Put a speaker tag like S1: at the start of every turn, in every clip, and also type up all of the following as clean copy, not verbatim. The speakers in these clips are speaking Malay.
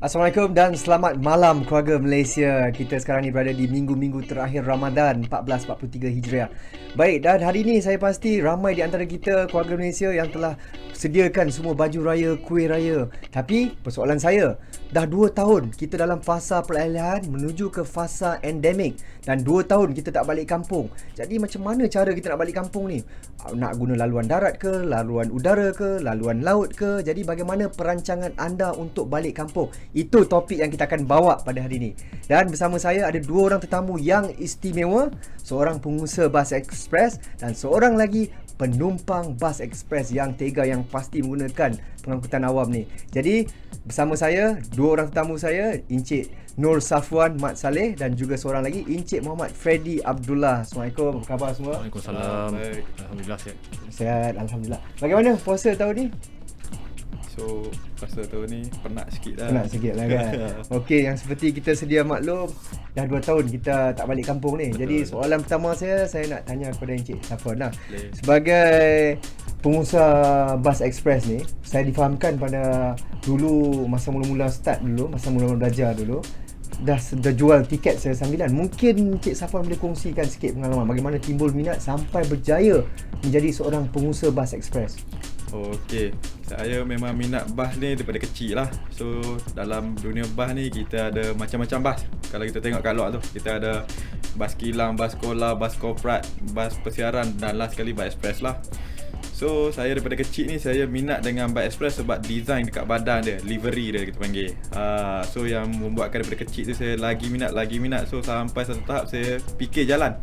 S1: Assalamualaikum dan selamat malam keluarga Malaysia. Kita sekarang ni berada di minggu-minggu terakhir Ramadan 1443 Hijriah. Baik, dan hari ini saya pasti ramai di antara kita keluarga Malaysia yang telah sediakan semua baju raya, kuih raya. Tapi persoalan saya, dah 2 tahun kita dalam fasa peralihan menuju ke fasa endemik, dan 2 tahun kita tak balik kampung. Jadi macam mana cara kita nak balik kampung ni? Nak guna laluan darat ke, laluan udara ke, laluan laut ke? Jadi bagaimana perancangan anda untuk balik kampung? Itu topik yang kita akan bawa pada hari ini. Dan bersama saya ada 2 orang tetamu yang istimewa. Seorang pengusaha bas ekspres dan seorang lagi penumpang bas ekspres yang tega, yang pasti menggunakan pengangkutan awam ni. Jadi bersama saya 2 orang tetamu saya, Encik Nur Safwan Mat Saleh dan juga seorang lagi Encik Muhammad Freddy Abdullah. Assalamualaikum, apa khabar semua?
S2: Waalaikumsalam. Alhamdulillah sihat.
S1: Sihat, Alhamdulillah. Bagaimana puasa tahun ni?
S2: So puasa tahun ni penat sikit lah.
S1: Penat sikit lah kan. Okey, yang seperti kita sedia maklum, dah 2 tahun kita tak balik kampung ni. Betul. Jadi soalan pertama saya nak tanya kepada Encik Safwan lah. Sebagai pengusaha bas ekspres ni, saya difahamkan pada dulu masa mula-mula start dulu, masa mula-mula belajar dulu, dah jual tiket sesambilan. Mungkin Encik Safwan boleh kongsikan sikit pengalaman bagaimana timbul minat sampai berjaya menjadi seorang pengusaha bas ekspres.
S2: Okey, saya memang minat bas ni daripada kecil lah. So dalam dunia bas ni kita ada macam-macam bas. Kalau kita tengok kat luar tu, kita ada bas kilang, bas sekolah, bas korporat, bas persiaran dan last sekali bas ekspres lah. So saya daripada kecil ni saya minat dengan bas ekspres sebab design dekat badan dia, livery dia kita panggil. So yang membuatkan daripada kecil tu saya lagi minat. So sampai satu tahap saya fikir jalan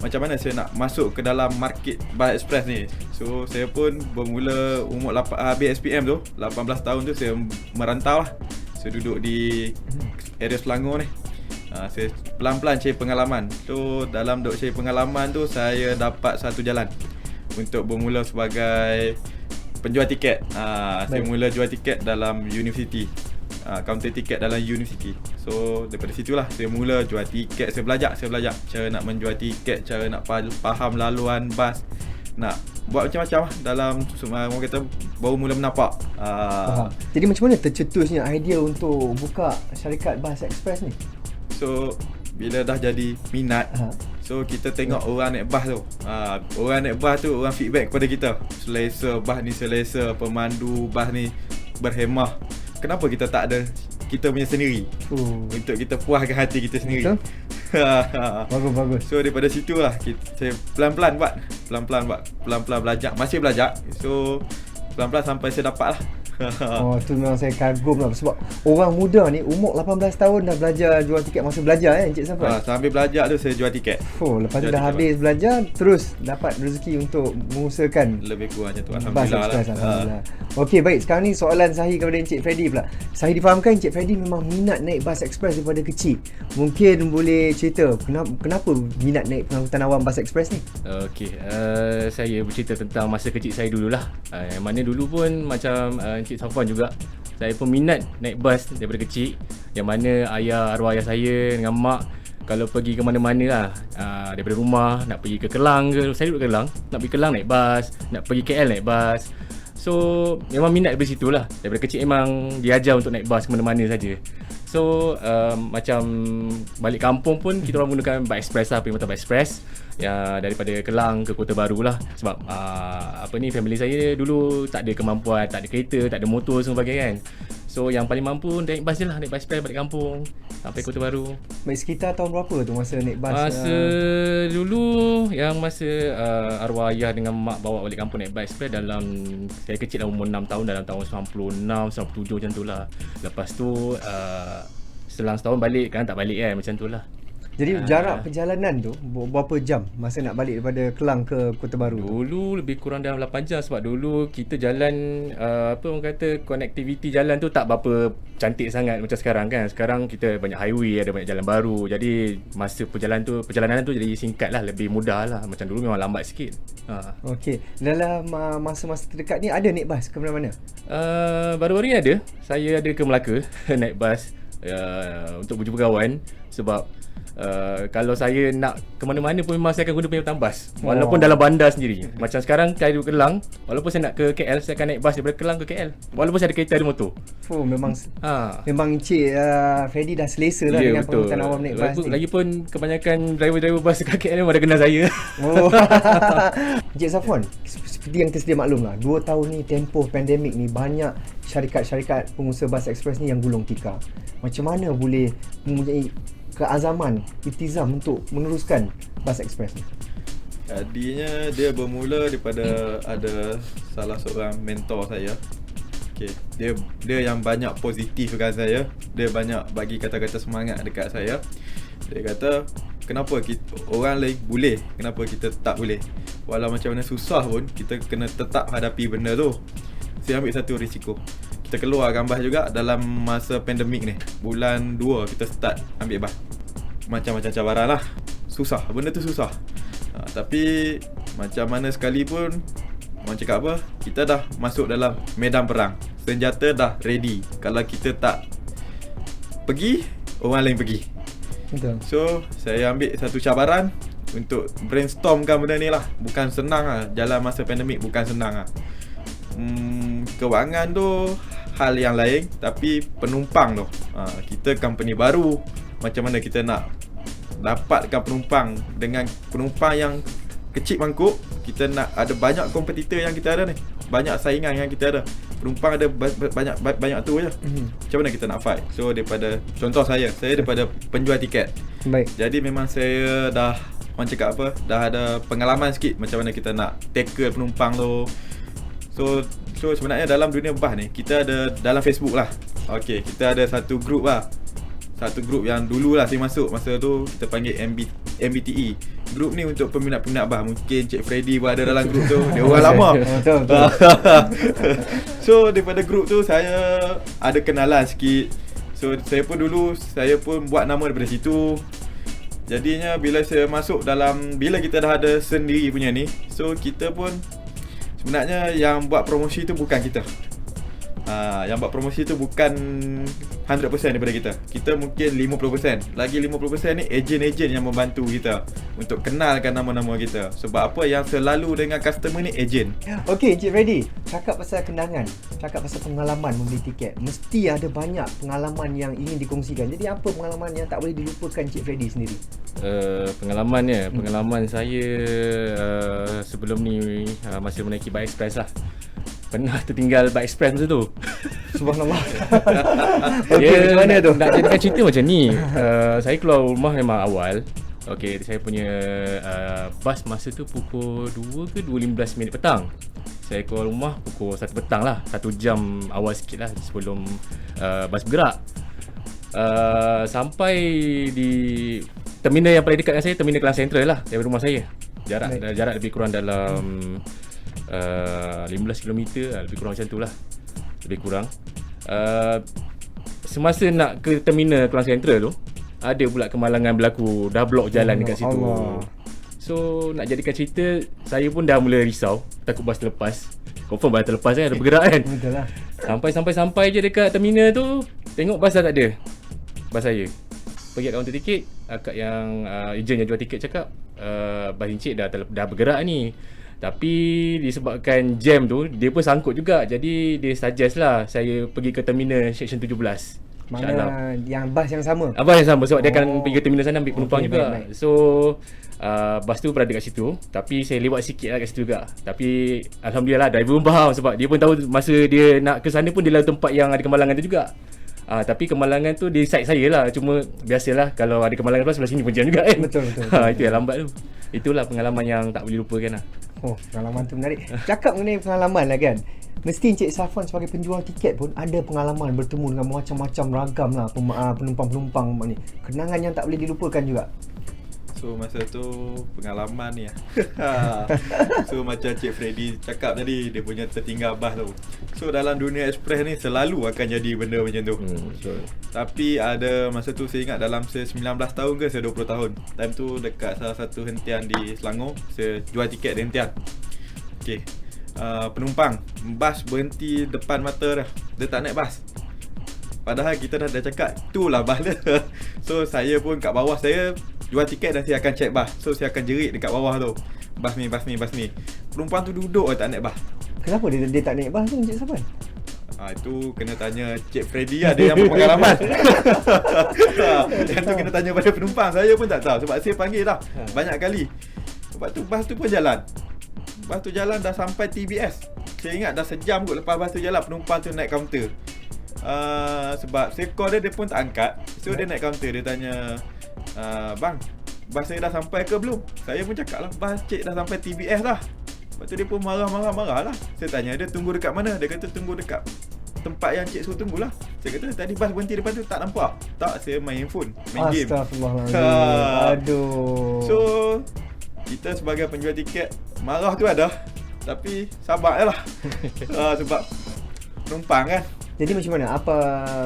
S2: macam mana saya nak masuk ke dalam market bas ekspres ni. So saya pun bermula umur habis SPM tu 18 tahun tu saya merantau lah. Saya duduk di area Selangor ni. Saya pelan-pelan cari pengalaman. So dalam duk cari pengalaman tu saya dapat satu jalan untuk bermula sebagai penjual tiket. Saya mula jual tiket dalam universiti, kaunter tiket dalam universiti. So daripada situlah saya mula jual tiket. Saya belajar cara nak menjual tiket, cara nak faham laluan bas, nak buat macam-macam lah dalam orang kata baru mula menapak.
S1: Jadi macam mana tercetusnya idea untuk buka syarikat bas ekspres ni?
S2: So bila dah jadi minat, so kita tengok orang naik bas tu. Orang naik bas tu, orang feedback kepada kita, selesa bas ni, selesa pemandu bas ni berhemah. Kenapa kita tak ada kita punya sendiri untuk kita puaskan hati kita sendiri? Bagus. So daripada situlah saya pelan-pelan buat, pelan-pelan belajar, masih belajar. So pelan-pelan sampai saya dapat lah.
S1: Tu memang saya kagum lah. Sebab orang muda ni umur 18 tahun dah belajar jual tiket. Masa belajar Encik Safwan?
S2: Sambil belajar tu saya jual tiket.
S1: Lepas tu dah habis belajar, terus dapat rezeki untuk mengusahakan
S2: lebih kurang macam tu. Alhamdulillah lah.
S1: Alhamdulillah. Okey, baik. Sekarang ni soalan saya kepada Encik Freddy pula. Saya difahamkan Encik Freddy memang minat naik bas ekspres daripada kecil. Mungkin boleh cerita kenapa minat naik pengangkutan awam bas ekspres ni?
S3: Okey, saya bercerita tentang masa kecil saya dululah. Yang mana dulu pun macam Encik Safwan juga, saya pun minat naik bas daripada kecil. Yang mana arwah ayah saya dengan mak kalau pergi ke mana-mana lah, daripada rumah nak pergi ke Kelang ke, saya duduk Kelang, nak pergi Kelang naik bas, nak pergi KL naik bas. So memang minat dari situ lah. Daripada kecil memang diajar untuk naik bas ke mana-mana saja. So macam balik kampung pun kita orang menggunakan bas ekspres lah, perkhidmatan bas ekspres ya, daripada Kelang ke Kota Baru lah. Sebab family saya dulu tak ada kemampuan, tak ada kereta, tak ada motor semua sebagainya kan. So yang paling mampu naik bas je lah, naik bas ekspres balik kampung sampai Kota Baru.
S1: Baik, sekitar tahun berapa tu masa naik bas?
S3: Masa dulu yang masa arwah ayah dengan mak bawa balik kampung naik bas ekspres, dalam saya kecil dalam umur 6 tahun, dalam tahun 96, 97 macam tu lah. Lepas tu selang setahun balik, kan tak balik kan, macam tu lah.
S1: Jadi jarak perjalanan tu berapa jam masa nak balik daripada Kelang ke Kota Baru?
S3: Dulu lebih kurang dalam 8 jam sebab dulu kita jalan apa orang kata konektiviti jalan tu tak berapa cantik sangat macam sekarang kan. Sekarang kita banyak highway, ada banyak jalan baru. Jadi masa perjalanan tu jadi singkat lah, lebih mudah lah. Macam dulu memang lambat sikit.
S1: Okey, dalam masa-masa terdekat ni ada naik bas ke mana-mana?
S3: Baru-baru ni ada. Saya ada ke Melaka naik bas untuk berjumpa kawan sebab kalau saya nak ke mana-mana pun memang saya akan guna penyewatan bas walaupun dalam bandar sendiri. Macam sekarang saya duduk Kelang, walaupun saya nak ke KL, saya akan naik bas daripada Kelang ke KL walaupun saya ada kereta, ada motor.
S1: Memang Encik Freddy dah selesa lah dengan pengurutan awam naik bas ni.
S3: Lagipun kebanyakan driver-driver bas dekat KL memang dah kenal saya.
S1: Encik Safwan, seperti yang tersedia maklum lah, 2 tahun ni tempoh pandemik ni banyak syarikat-syarikat pengusaha bas ekspres ni yang gulung tikar. Macam mana boleh mempunyai keazaman, iltizam untuk meneruskan bas ekspres ni?
S2: Tadinya dia bermula daripada ada salah seorang mentor saya. Okay. Dia yang banyak positifkan saya. Dia banyak bagi kata-kata semangat dekat saya. Dia kata, kenapa orang lain boleh, kenapa kita tak boleh? Walau macam mana susah pun, kita kena tetap hadapi benda tu. Saya ambil satu risiko. Kita keluarkan bas juga dalam masa pandemik ni. Bulan 2 kita start ambil bas. Macam-macam cabaran lah. Susah, benda tu susah. Tapi macam mana sekalipun, orang cakap apa, kita dah masuk dalam medan perang. Senjata dah ready. Kalau kita tak pergi, orang lain pergi.
S1: Betul.
S2: So saya ambil satu cabaran untuk brainstormkan benda ni lah. Bukan senang lah. Jalan masa pandemik bukan senang lah. Kewangan tu hal yang lain, tapi penumpang tu, kita company baru, macam mana kita nak dapatkan penumpang dengan penumpang yang kecil mangkuk. Kita nak ada banyak kompetitor yang kita ada ni, banyak saingan yang kita ada, penumpang ada banyak tu je. Macam mana kita nak fight? So daripada contoh saya daripada penjual tiket.
S1: Baik.
S2: Jadi memang saya dah, orang cakap apa, dah ada pengalaman sikit macam mana kita nak tackle penumpang tu. So sebenarnya dalam dunia bas ni, kita ada dalam Facebook lah. Okay, kita ada satu group lah. Satu grup yang dulu lah saya masuk, masa tu kita panggil MBTE. Grup ni untuk peminat-peminat bas. Mungkin Cik Freddy pun ada dalam grup tu. Dia orang lama.
S1: Betul.
S2: So daripada grup tu saya ada kenalan sikit. So saya pun buat nama daripada situ. Jadinya bila saya masuk dalam, bila kita dah ada sendiri punya ni, so kita pun sebenarnya yang buat promosi tu bukan kita. Yang buat promosi tu bukan 100% daripada kita. Kita mungkin 50%. Lagi 50% ni ejen-ejen yang membantu kita untuk kenalkan nama-nama kita. Sebab apa, yang selalu dengan customer ni ejen.
S1: Okey, Encik Freddy, cakap pasal kenangan, cakap pasal pengalaman membeli tiket. Mesti ada banyak pengalaman yang ingin dikongsikan. Jadi apa pengalaman yang tak boleh dilupakan Encik Freddy sendiri?
S3: Pengalaman saya sebelum ni masih menaiki bike express lah. Pernah tertinggal bike express masa tu.
S1: Subhanallah. Okey, macam mana tu?
S3: Nak jadikan cerita macam ni. Saya keluar rumah memang awal. Okey, saya punya bas masa tu pukul 2 ke 2.15 minit petang. Saya keluar rumah pukul 1 petang lah. 1 jam awal sikit lah sebelum bas bergerak. Sampai di terminal yang paling dekat dengan saya, terminal Kelang Central lah, daripada rumah saya. Jarak lebih kurang dalam 15 km lah, lebih kurang macam tu lah. Lebih kurang. Semasa nak ke terminal Kelang Central tu, ada pula kemalangan berlaku. Dah blok jalan dekat situ.
S1: Allah.
S3: So nak jadikan cerita, saya pun dah mula risau, takut bas terlepas. Confirm bas terlepas kan, ada bergerak kan.
S1: Betul lah.
S3: Sampai je dekat terminal tu, tengok bas dah tak ada. Bas saya. Pergi kat kaunter tiket, akak yang ejen yang jual tiket cakap, bas encik dah bergerak ni. Tapi disebabkan jam tu, dia pun sangkut juga. Jadi dia suggest lah saya pergi ke terminal section 17.
S1: Mana yang bas yang sama?
S3: Bas yang sama, sebab dia akan pergi ke terminal sana ambil penumpang juga.
S1: Baik.
S3: So bas tu berada kat situ. Tapi saya lewat sikit lah kat situ juga. Tapi Alhamdulillah lah, driver pun faham. Sebab dia pun tahu masa dia nak ke sana pun dia lalu tempat yang ada kemalangan tu juga. Tapi kemalangan tu di side saya lah. Cuma biasalah kalau ada kemalangan sebelah sini pun jam juga kan.
S1: Betul.
S3: Itu yang lambat tu. Itulah pengalaman yang tak boleh lupakan lah.
S1: Oh, pengalaman tu menarik. Cakap mengenai pengalaman lah kan. Mesti Encik Safwan sebagai penjual tiket pun ada pengalaman bertemu dengan macam-macam ragam lah penumpang-penumpang ni. Kenangan yang tak boleh dilupakan juga.
S2: So masa tu pengalaman ni lah. So macam Cik Freddy cakap tadi, dia punya tertinggal bas tu. So dalam dunia express ni selalu akan jadi benda macam tu.
S3: Betul.
S2: Tapi ada masa tu saya ingat dalam saya 19 tahun ke saya 20 tahun. Time tu dekat salah satu hentian di Selangor, saya jual tiket di hentian. Okay, penumpang bas berhenti depan mata dah. Dia tak naik bas. Padahal kita dah cakap itulah bas dia. So saya pun kat bawah, saya jual tiket dan saya akan check bas. So saya akan jerit dekat bawah tu, bas ni. Penumpang tu duduk tak naik bas.
S1: Kenapa dia tak naik bas tu Encik Safwan?
S2: Itu kena tanya Cik Freddy lah, dia yang berpengalaman. Yang tu kena tanya pada penumpang. Saya pun tak tahu sebab saya panggil dah banyak kali. Lepas tu bas tu pun jalan. Bas tu jalan dah sampai TBS. Saya ingat dah sejam kot lepas bas tu jalan, penumpang tu naik kaunter. Sebab saya call dia pun tak angkat. So dia naik kaunter, dia tanya, bang, bas saya dah sampai ke belum? Saya pun cakap lah, bas cik dah sampai TBS lah. Lepas tu dia pun marah lah. Saya tanya dia tunggu dekat mana? Dia kata tunggu dekat tempat yang cik suruh tunggulah. Saya kata tadi bas berhenti depan tu, tak nampak? Tak, saya main handphone, main game.
S1: Astagfirullahaladzim. Aduh.
S2: So kita sebagai penjual tiket, marah tu ada, tapi sabar je lah. Sebab penumpang kan.
S1: Jadi macam mana? Apa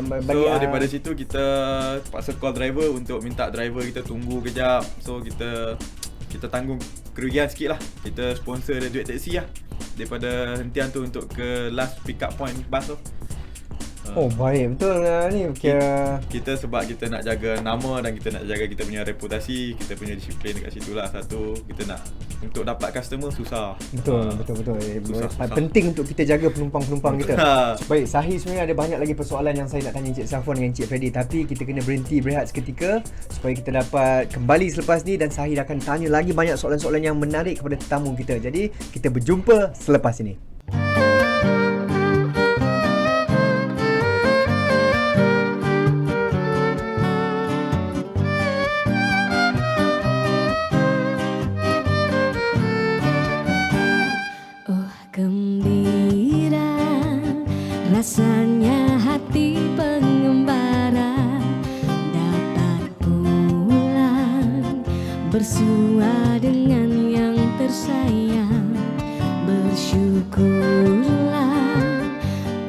S1: bagi
S2: So daripada situ kita paksa call driver untuk minta driver kita tunggu kejap. So kita tanggung kerugian sikit lah. Kita sponsor dia duit taksi lah daripada hentian tu untuk ke last pick up point bus tu.
S1: Oh baik, betul lah ni. Kira
S2: Kita sebab kita nak jaga nama dan kita nak jaga kita punya reputasi, kita punya disiplin dekat situ lah. Satu, kita nak untuk dapat customer susah.
S1: Betul.
S2: Susah.
S1: Penting untuk kita jaga penumpang-penumpang kita. Baik, Sahih sebenarnya ada banyak lagi persoalan yang saya nak tanya Encik Safwan dengan Encik Freddy, tapi kita kena berhenti berehat seketika supaya kita dapat kembali selepas ni dan Sahih akan tanya lagi banyak soalan-soalan yang menarik kepada tetamu kita. Jadi kita berjumpa selepas ini.
S4: Rasanya hati pengembara dapat pulang bersua dengan yang tersayang. Bersyukurlah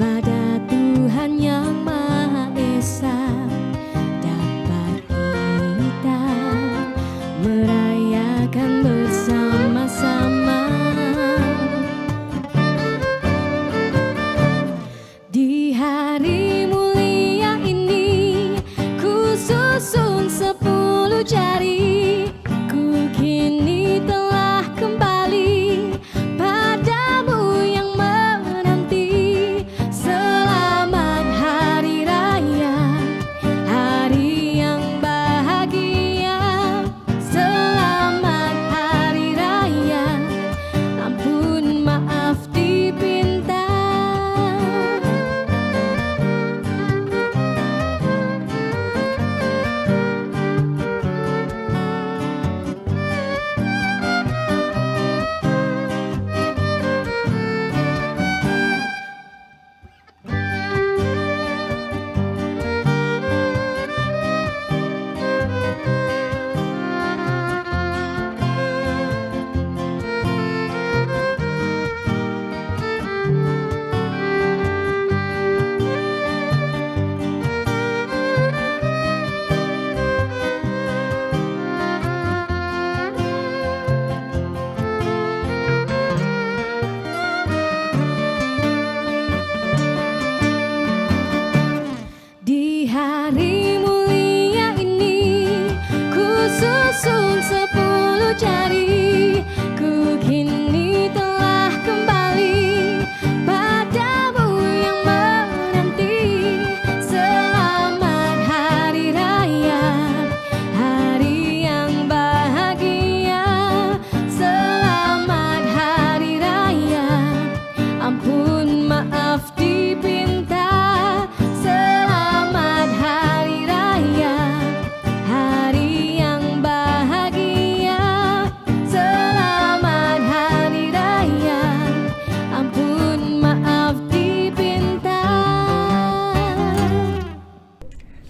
S4: pada Tuhan yang Maha Esa dapat kita merayakan bersama-sama. Di hari mulia ini ku susun 10 jari, ku kini telah kembali padamu yang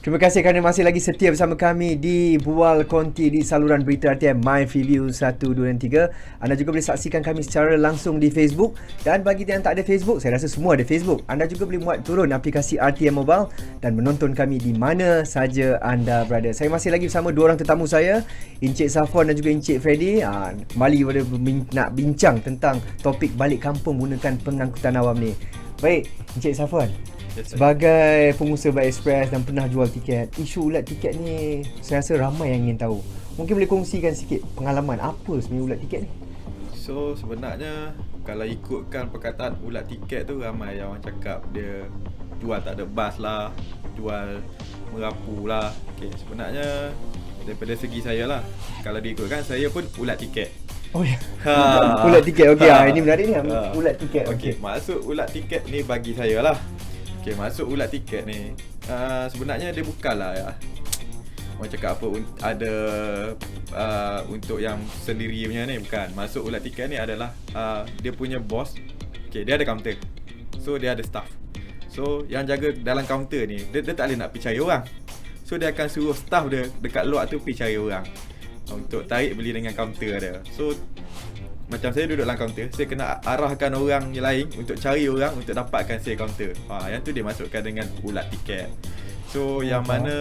S1: Terima kasih kerana masih lagi setia bersama kami di Bual Konti di saluran berita RTM My Freeview 1, 2 dan 3. Anda juga boleh saksikan kami secara langsung di Facebook. Dan bagi yang tak ada Facebook, saya rasa semua ada Facebook. Anda juga boleh muat turun aplikasi RTM Mobile dan menonton kami di mana saja anda berada. Saya masih lagi bersama dua orang tetamu saya, Encik Safwan dan juga Encik Freddy. Kembali pada nak bincang tentang topik balik kampung menggunakan pengangkutan awam ni. Baik, Encik Safwan.
S2: Yes, sir.
S1: Sebagai pengusaha Bike Express dan pernah jual tiket, isu ulat tiket ni saya rasa ramai yang ingin tahu. Mungkin boleh kongsikan sikit pengalaman apa sebenarnya ulat tiket ni?
S2: So sebenarnya kalau ikutkan perkataan ulat tiket tu, ramai yang orang cakap dia jual tak ada bas lah, jual merapu lah. Okay, sebenarnya daripada segi saya lah, kalau diikutkan saya pun ulat tiket.
S1: Oh ya. Ulat tiket, okey. Ini menarik ni. Ulat tiket.
S2: Okey, maksud ulat tiket ni bagi saya lah. Okey, maksud ulat tiket ni sebenarnya dia bukanlah ya, orang cakap apa ada untuk yang sendiri punya ni, bukan. Maksud ulat tiket ni adalah dia punya bos. Okey, dia ada kaunter. So dia ada staff. So yang jaga dalam kaunter ni dia tak boleh nak pergi cari orang. So dia akan suruh staff dia dekat luar tu pergi cari orang untuk tarik beli dengan kaunter dia. So macam saya duduk dalam kaunter, saya kena arahkan orang yang lain untuk cari orang untuk dapatkan saya kaunter. Yang tu dia masukkan dengan ulat tiket. So yang mana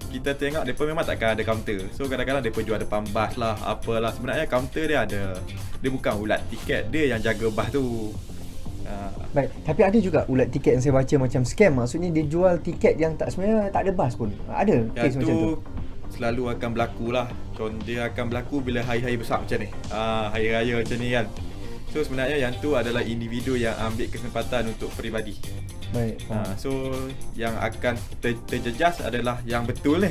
S2: kita tengok depa memang takkan ada kaunter. So kadang-kadang depa jual depan bas lah, apalah. Sebenarnya kaunter dia ada. Dia bukan ulat tiket, dia yang jaga bas tu.
S1: Baik, tapi ada juga ulat tiket yang saya baca macam scam. Maksudnya dia jual tiket yang sebenarnya tak ada bas pun. Ada kes macam tu.
S2: Selalu akan berlaku lah. Dia akan berlaku bila hari-hari besar macam ni, hari raya macam ni kan. So sebenarnya yang tu adalah individu yang ambil kesempatan untuk peribadi.
S1: Baik.
S2: So yang akan terjejas adalah yang betul ni.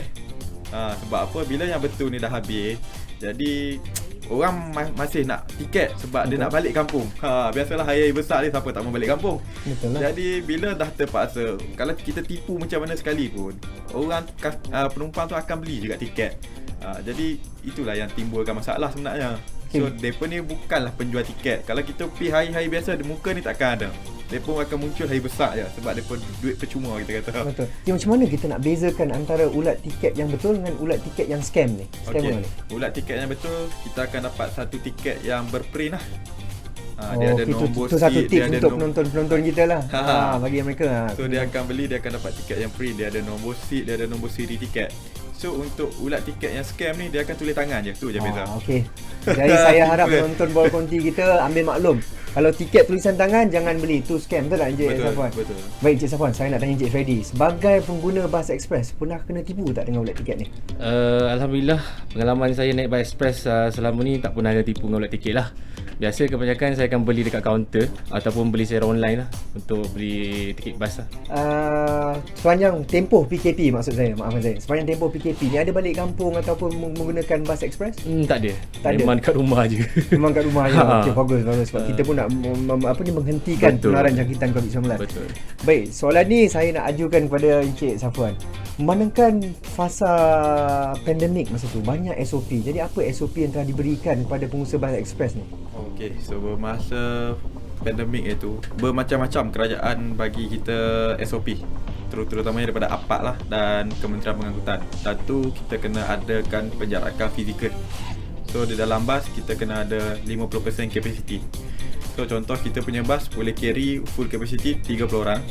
S2: Sebab apa, bila yang betul ni dah habis, jadi orang masih nak tiket sebab dia nak balik kampung. Biasalah hari besar ni siapa tak mau balik kampung.
S1: Betul lah.
S2: Jadi bila dah terpaksa, kalau kita tipu macam mana sekalipun, orang penumpang tu akan beli juga tiket. Jadi itulah yang timbulkan masalah sebenarnya. So depa ni bukanlah penjual tiket. Kalau kita pergi hari-hari biasa, muka ni takkan ada. Depa akan muncul hari besar je sebab depa duit percuma, kita kata.
S1: Betul. Jadi macam mana kita nak bezakan antara ulat tiket yang betul dengan ulat tiket yang scam ni? Scam
S2: Okey.
S1: mana ni?
S2: Ulat tiket yang betul, kita akan dapat satu tiket yang berprint lah. Dia ada nombor
S1: tu satu
S2: seat,
S1: tips
S2: dia ada
S1: untuk penonton-penonton kita lah. Bagi mereka.
S2: So dia akan beli, dia akan dapat tiket yang print. Dia ada nombor seat, dia ada nombor siri tiket. So untuk ulat tiket yang scam ni, dia akan tulis tangan je. Tu je beza.
S1: Okey. Jadi saya harap penonton Bual Konti kita ambil maklum. Kalau tiket tulisan tangan, jangan beli. Tu scam. Betul tak Encik Safwan?
S2: Betul.
S1: Baik Encik Safwan, saya nak tanya Encik Freddy. Sebagai pengguna bas ekspres, pernah kena tipu tak dengan ulat tiket ni?
S3: Alhamdulillah, pengalaman saya naik bus express selama ni tak pernah ada tipu dengan ulat tiket lah. Biasa kebanyakan saya akan beli dekat kaunter ataupun beli secara online lah untuk beli tiket bas lah.
S1: Sepanjang tempoh PKP, maksud saya, maafkan saya. Sepanjang tempoh PKP ni ada balik kampung ataupun menggunakan bas ekspres?
S3: Tak ada.
S1: Tak ada.
S3: Memang dekat rumah je.
S1: Memang kat rumah je. Okey, bagus. Sebab kita pun nak menghentikan penularan jangkitan COVID-19.
S3: Betul.
S1: Baik, soalan ni saya nak ajukan kepada Encik Safwan. Memandangkan fasa pandemik masa tu, banyak SOP. Jadi apa SOP yang telah diberikan kepada pengusaha bas ekspres ni?
S2: Okey, so bermasa pandemik itu, bermacam-macam kerajaan bagi kita SOP, terutamanya daripada APAD lah dan Kementerian Pengangkutan. Satu, kita kena adakan penjarakan fizikal. So di dalam bas kita kena ada 50% capacity. So contoh, kita punya bas boleh carry full capacity 30 orang.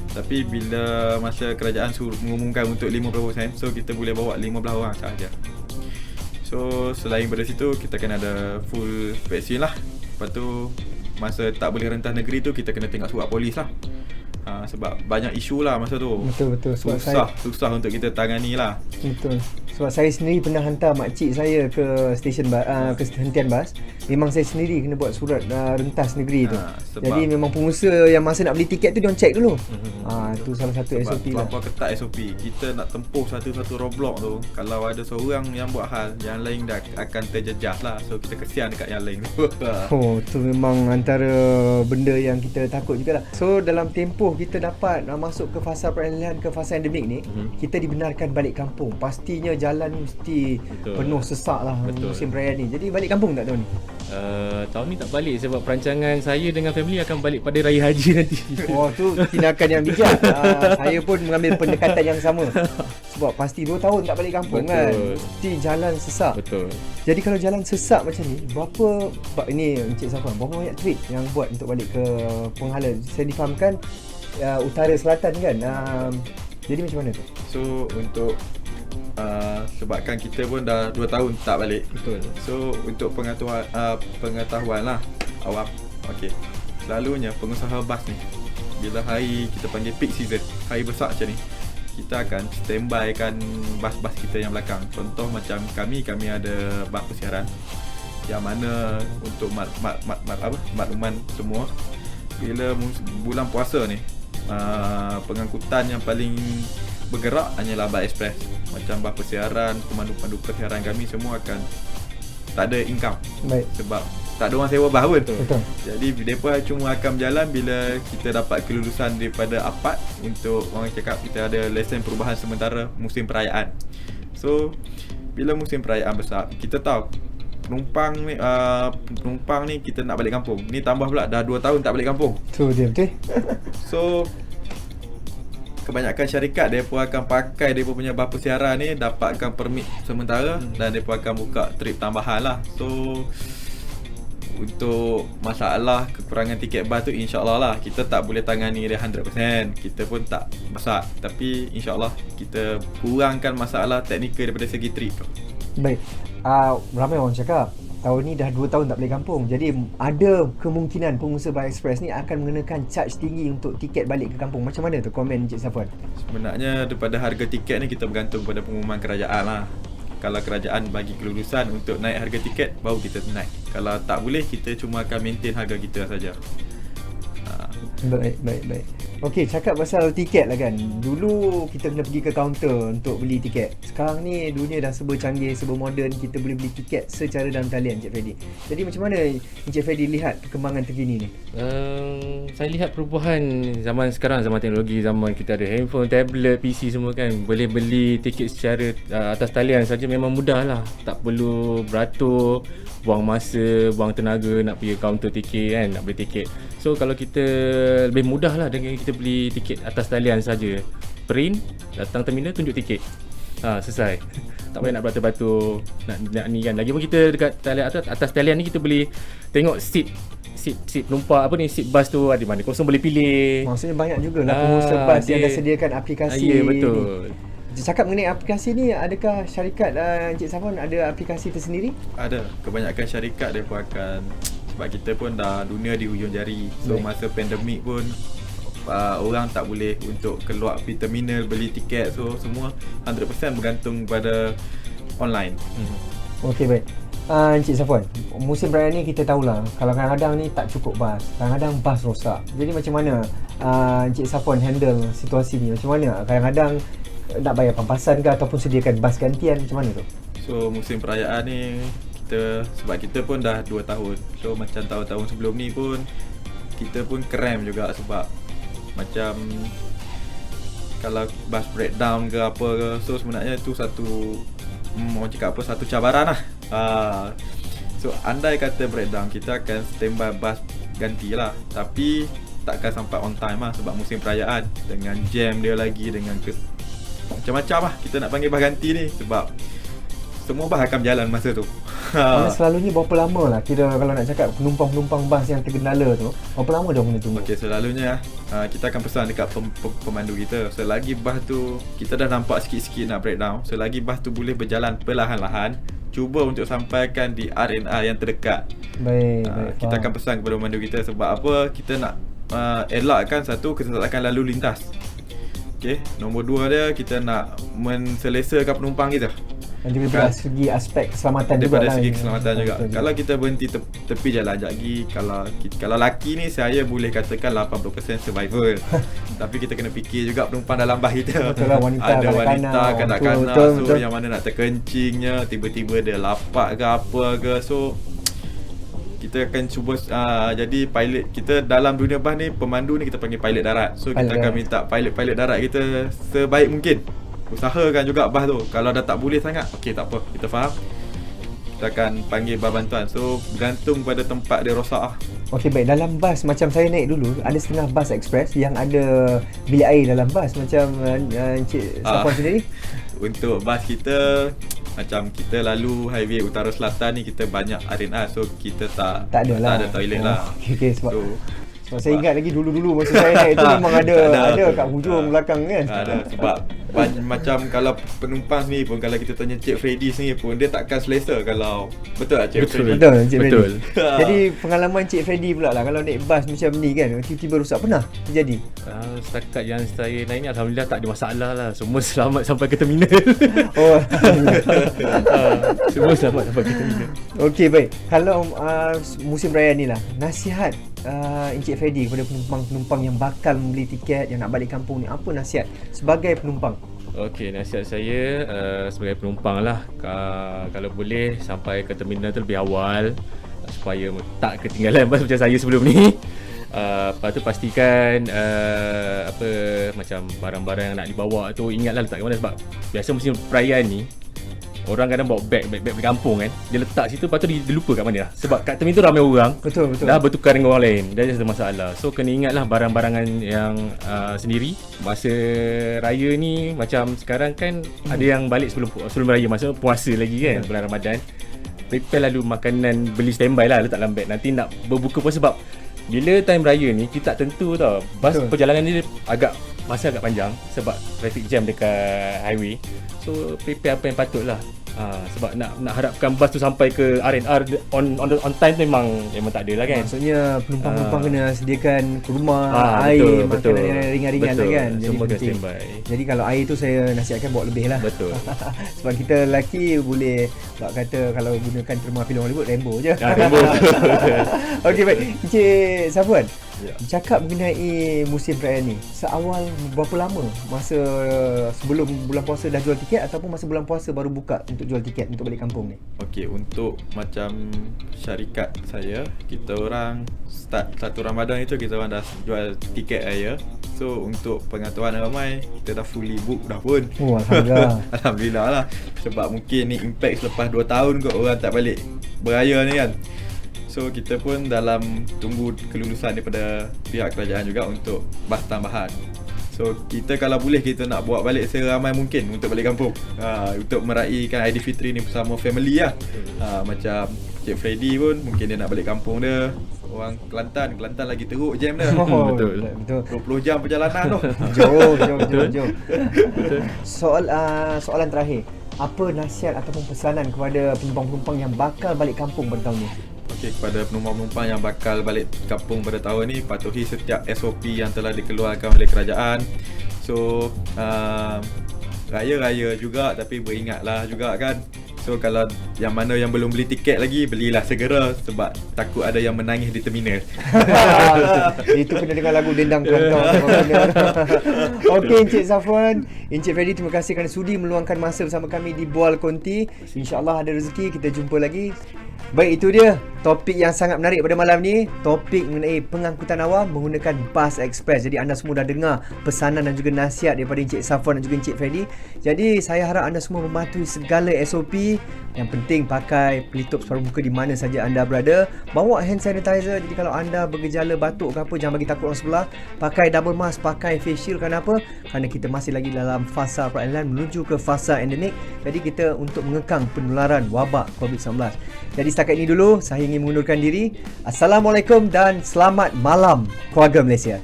S2: Tapi bila masa kerajaan mengumumkan untuk 50%, so kita boleh bawa 15 orang sahaja. So selain daripada situ, kita kena ada full vaksin lah. Lepas tu masa tak boleh rentas negeri tu, kita kena tengok surat polis lah. Sebab banyak isu lah masa tu.
S1: Betul. Sebab
S2: Susah untuk kita tangani lah.
S1: Betul. Sebab saya sendiri pernah hantar makcik saya ke stesen bas, ke hentian bas. Memang saya sendiri kena buat surat rentas negeri tu. Jadi memang pengusaha yang masa nak beli tiket tu, dia orang check dulu. Tu salah satu SOP lah.
S2: Sebab ketat SOP. Kita nak tempuh satu-satu roadblock tu, kalau ada seorang yang buat hal, yang lain dah akan terjejas lah. So kita kesian dekat yang lain tu.
S1: Tu memang antara benda yang kita takut jugalah. So dalam tempoh kita dapat masuk ke fasa peralihan ke fasa endemik ni, kita dibenarkan balik kampung. Pastinya jalan ni mesti penuh sesak lah musim perayaan ni. Jadi balik kampung tak tahun ni?
S3: Tahun ni tak balik sebab perancangan saya dengan family akan balik pada Raya Haji nanti.
S1: Tu tindakan yang bijak. Saya pun mengambil pendekatan yang sama. Sebab pasti 2 tahun tak balik kampung
S3: Betul.
S1: kan. Mesti jalan sesak.
S3: Betul.
S1: Jadi kalau jalan sesak macam ni, ini Encik Safwan, berapa banyak trip yang buat untuk balik ke Penghala? Saya difahamkan utara selatan kan. Jadi macam mana tu?
S2: So untuk sebabkan kita pun dah 2 tahun tak balik.
S3: Betul.
S2: So untuk pengetahuan lah awam. Okey. Selalunya pengusaha bas ni bila hari kita panggil peak season, hari besar macam ni, kita akan standby kan bas-bas kita yang belakang. Contoh macam kami ada bas persiaran yang mana untuk makluman semua, bila bulan puasa ni pengangkutan yang paling bergerak hanyalah bas ekspres. Macam bas persiaran, pemandu-pemandu persiaran kami semua akan tak ada income.
S1: Baik.
S2: Sebab tak ada orang sewa bas pun.
S1: Betul.
S2: Jadi mereka cuma akan berjalan bila kita dapat kelulusan daripada APAD untuk orang cakap kita ada lesen perubahan sementara musim perayaan. So bila musim perayaan besar, kita tahu penumpang ni kita nak balik kampung. Ni tambah pula dah 2 tahun tak balik kampung.
S1: Tu dia betul.
S2: So kebanyakan syarikat mereka akan pakai mereka punya bas persiaran ni dapatkan permit sementara dan mereka akan buka trip tambahan lah. So untuk masalah kekurangan tiket bas tu, insyaAllah lah kita tak boleh tangani dia 100%. Kita pun tak besar, tapi insyaAllah kita kurangkan masalah teknikal daripada segi trip tu.
S1: Baik. Ramai orang cakap tahun ni dah 2 tahun tak balik kampung. Jadi ada kemungkinan pengusaha bas ekspres ni akan mengenakan charge tinggi untuk tiket balik ke kampung. Macam mana tu komen Encik Safwan?
S2: Sebenarnya daripada harga tiket ni kita bergantung pada pengumuman kerajaan lah. Kalau kerajaan bagi kelulusan untuk naik harga tiket, baru kita naik. Kalau tak boleh, kita cuma akan maintain harga kita saja.
S1: Baik. Okey, cakap pasal tiket lah kan. Dulu kita kena pergi ke kaunter untuk beli tiket. Sekarang ni dunia dah serba canggih, serba moden. Kita boleh beli tiket secara dalam talian, Encik Freddy. Jadi macam mana Encik Freddy lihat perkembangan terkini ni?
S3: Saya lihat perubahan zaman sekarang, zaman teknologi, zaman kita ada handphone, tablet, PC semua kan. Boleh beli tiket secara atas talian saja, memang mudah lah. Tak perlu beratur, buang masa, buang tenaga nak pergi kaunter tiket kan, nak beli tiket. So kalau kita lebih mudah lah dengan kita beli tiket atas talian saja. Print, datang terminal, tunjuk tiket. Selesai. Tak payah nak beratur-beratur, nak ni kan. Lagipun kita dekat talian atas talian ni kita boleh tengok seat penumpang seat bas tu ada mana kosong, boleh pilih.
S1: Maksudnya banyak jugalah pengusaha bas yang dah sediakan aplikasi
S3: ya, betul
S1: ni. Cakap mengenai aplikasi ni, adakah syarikat Encik Safwan ada aplikasi tersendiri?
S2: Ada. Kebanyakan syarikat mereka akan, sebab kita pun dah dunia di hujung jari. So masa pandemik pun orang tak boleh untuk keluar pergi terminal beli tiket. So semua 100% bergantung pada online.
S1: Okey, baik. Encik Safwan, musim perayaan ni kita tahulah, kalau kadang-kadang ni tak cukup bas, kadang-kadang bas rosak. Jadi macam mana Encik Safwan handle situasi ni? Macam mana? Kadang-kadang nak bayar pampasan ke ataupun sediakan bas gantian, macam mana tu?
S2: So musim perayaan ni sebab kita pun dah 2 tahun. So macam tahun-tahun sebelum ni pun kita pun kram juga, sebab macam kalau bas breakdown ke apa ke, so sebenarnya tu satu orang cakap apa, satu cabaran lah. So andai kata breakdown, kita akan standby bas gantilah, tapi takkan sampai on time lah, sebab musim perayaan dengan jam dia lagi, dengan macam-macam lah kita nak panggil bas ganti ni, sebab semua bas akan berjalan masa tu.
S1: Selalunya berapa lama lah kira kalau nak cakap penumpang bas yang tergendala tu, berapa lama dia kena tunggu?
S2: Okey, selalunya kita akan pesan dekat pemandu kita, selagi bas tu kita dah nampak sikit-sikit nak breakdown, selagi bas tu boleh berjalan perlahan-lahan, cuba untuk sampaikan di RNR yang terdekat.
S1: Baik,
S2: kita akan pesan kepada pemandu kita. Sebab apa? Kita nak elakkan satu kesesakan lalu lintas. Okey, nombor 2 dia kita nak menselesakan penumpang kita.
S1: Dan juga dari segi aspek keselamatan juga lah.
S2: Daripada segi keselamatan juga. Kalau kita berhenti tepi jalan sekejap lagi, kalau laki ni saya boleh katakan 80% survival. Tapi kita kena fikir juga penumpang dalam bas kita.
S1: Betul lah, wanita,
S2: ada wanita kanak-kanak, so
S1: betul.
S2: yang mana nak terkencingnya, tiba-tiba dia lapak ke apa ke. So kita akan cuba jadi pilot kita dalam dunia bas ni, pemandu ni kita panggil pilot darat. So kita akan minta pilot darat kita sebaik mungkin usahakan juga bas tu. Kalau dah tak boleh sangat, okey tak apa, kita faham, kita akan panggil bas bantuan. So bergantung pada tempat dia rosak lah.
S1: Okey, baik. Dalam bas macam saya naik dulu, ada setengah bas ekspres yang ada bilik air dalam bas macam Encik Safwan sendiri.
S2: untuk bas kita, macam kita lalu highway utara selatan ni, kita banyak R&R, so kita tak ada toilet lah.
S1: Okay, sebab
S2: So,
S1: saya ingat lagi dulu masa saya naik tu memang ada kat hujung belakang kan.
S2: Ada, sebab macam kalau penumpang ni pun, kalau kita tanya Cik Freddy sini pun, dia takkan selesa kalau betul tak Cik Freddy?
S1: Betul Cik Freddy.
S3: Betul.
S1: Jadi pengalaman Cik Freddy pula lah, kalau naik bas macam ni kan, tiba-tiba rosak, pernah terjadi?
S3: Setakat yang saya naik ni alhamdulillah tak ada masalah lah. Semua selamat sampai ke terminal.
S1: Oh.
S3: Semua selamat sampai ke terminal.
S1: Okey, baik. Kalau musim raya ni lah, nasihat Encik Freddy kepada penumpang-penumpang yang bakal membeli tiket, yang nak balik kampung ni, apa nasihat sebagai penumpang?
S3: Okey, nasihat saya sebagai penumpang lah, kalau boleh sampai ke terminal tu lebih awal supaya tak ketinggalan bas macam saya sebelum ni. Lepas tu pastikan macam barang-barang yang nak dibawa tu ingatlah letak kat mana, sebab biasa musim perayaan ni orang kadang bawa beg dari kampung kan, dia letak situ, lepas tu dia lupa kat mana lah. Sebab kat terminal tu ramai orang,
S1: Betul.
S3: dah bertukar dengan orang lain, dah ada masalah. So kena ingatlah barang-barangan yang sendiri. Masa raya ni macam sekarang kan ada yang balik sebelum raya, masa puasa lagi kan, bulan Ramadan. Prepare lalu makanan, beli standby lah, letak dalam beg. Nanti nak berbuka puasa, sebab bila time raya ni kita tak tentu tau. Bas perjalanan ni masa agak panjang sebab traffic jam dekat highway. So prepare apa yang patut lah. Sebab nak harapkan bas tu sampai ke R&R on time tu memang tak ada lah kan.
S1: Maksudnya penumpang-penumpang kena sediakan kurma, air, makanan yang ringan-ringan lah kan. Jadi
S3: semua kena
S1: penting.
S3: standby.
S1: Jadi kalau air tu saya nasihatkan bawa lebih lah.
S3: Betul.
S1: Sebab kita lelaki boleh buat kata kalau gunakan terma filem Hollywood, Rambo je.
S3: Rambo.
S1: Okey, baik. Encik Safwan, cakap mengenai musim perayaan ni, seawal berapa lama masa sebelum bulan puasa dah jual tiket, ataupun masa bulan puasa baru buka untuk jual tiket untuk balik kampung ni?
S2: Okey, untuk macam syarikat saya, kita orang start 1 Ramadan itu kita orang dah jual tiket raya. So untuk pengetahuan ramai, kita dah fully book dah pun.
S1: Oh, alhamdulillah.
S2: Alhamdulillah lah. Sebab mungkin ni impact selepas 2 tahun kot orang tak balik beraya ni kan. So kita pun dalam tunggu kelulusan daripada pihak kerajaan juga untuk bas tambahan. So kita kalau boleh, kita nak buat balik seramai mungkin untuk balik kampung, untuk meraihkan Aidilfitri ni bersama family lah. Macam Cik Freddy pun mungkin dia nak balik kampung dia. Orang Kelantan lagi teruk jam dia.
S1: Oh,
S3: Betul.
S2: 20 jam perjalanan tu.
S1: Jom. Soalan terakhir, apa nasihat ataupun pesanan kepada penumpang-penumpang yang bakal balik kampung pada tahun ni?
S2: Okey, kepada penumpang-penumpang yang bakal balik kampung pada tahun ni, patuhi setiap SOP yang telah dikeluarkan oleh kerajaan. So raya-raya juga, tapi beringatlah juga kan. So kalau yang mana yang belum beli tiket lagi, belilah segera, sebab takut ada yang menangis di terminal.
S1: Itu kena dengar lagu Dendang Kerontong. Okey, Encik Safwan, Encik Freddy, terima kasih kerana sudi meluangkan masa bersama kami di Bual Konti. InsyaAllah ada rezeki kita jumpa lagi. Baik, itu dia topik yang sangat menarik pada malam ni. Topik mengenai pengangkutan awam menggunakan bas ekspres. Jadi anda semua dah dengar pesanan dan juga nasihat daripada Encik Safwan dan juga Encik Freddy. Jadi saya harap anda semua mematuhi segala SOP. Yang penting pakai pelitup separuh muka di mana saja anda berada. Bawa hand sanitizer. Jadi kalau anda bergejala batuk ke apa, jangan bagi takut orang sebelah. Pakai double mask, pakai face shield. Kenapa? Kerana kita masih lagi dalam fasa peralihan menuju ke fasa endemik. Jadi kita untuk mengekang penularan wabak COVID-19. Jadi setakat ini dulu saya ingin mengundurkan diri. Assalamualaikum dan selamat malam keluarga Malaysia.